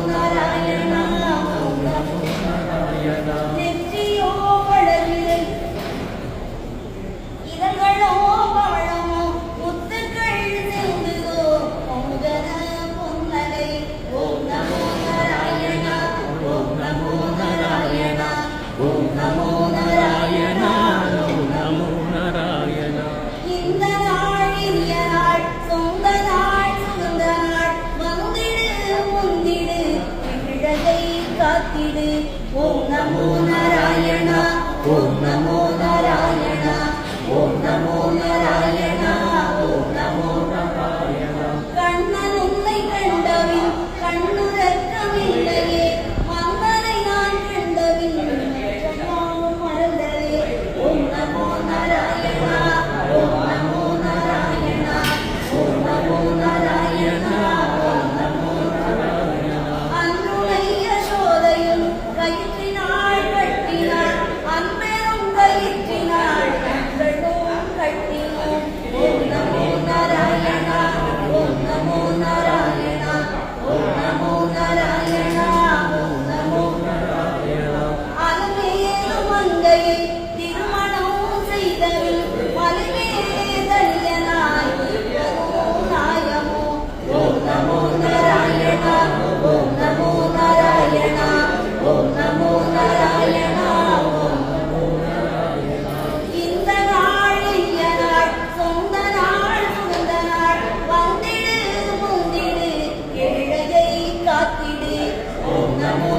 நாராயணா ஓம் நமோ நாராயணா நெற்றியோ வளர்விரை இதழ்களோ பவளமோ முத்துக்கள் சிந்துதோ பொங்கன பொன்னலை ஓம் நமோ நாராயணா ஓம் நமோ நாராயணா ஓம் நமோ நாராயணா ஓம் நமோ நாராயணா இந்த நாள் இனிய நாள் சொந்த நாள் சுகந்த நாள் வந்திடு முந்திடு இழகை காத்திடு ஓம் நமோ நாராயணா ஓம் நமோ நாராயணா ஓம் நமோ நாராயணா ஓம் நமோ நாராயணா கண்ணன் உன்னை கண்டவின் கண்ணுறக்கமில்லையே மன்னனை நான் கண்டவின் மறந்ததே ஓம் நமோ நாராயணா ஓம் நமோ நாராயணா ஓம் நமோ நாராயணா ஓம் நமோ நாராயணா அன்னுடைய யசோதையும் கயிற்றினாள் கட்டினாள் அன்பெரும் கயிற்றினாள் கண்களும் கட்டினோம் ஓம் நமோ நாராயணா ஓம் நமோ நாராயணா ஓம் நமோ நாராயணா ஓம் நமோ நாராயணா அலமேலு மங்கையை திருமணம் செய்தவில் மலைமே தனியனாய் நாயமோ ஓம் நமோ நாராயணா ஓம் நமோ நாராயணா ஓம் நமோ நாராயணா ஓம் நமோ நாராயணா இந்த நாள் இனிய நாள் சொந்த நாள் சுகந்த நாள் வந்திடு முந்திடு ஏழையை காத்திடு ஓம் நமோ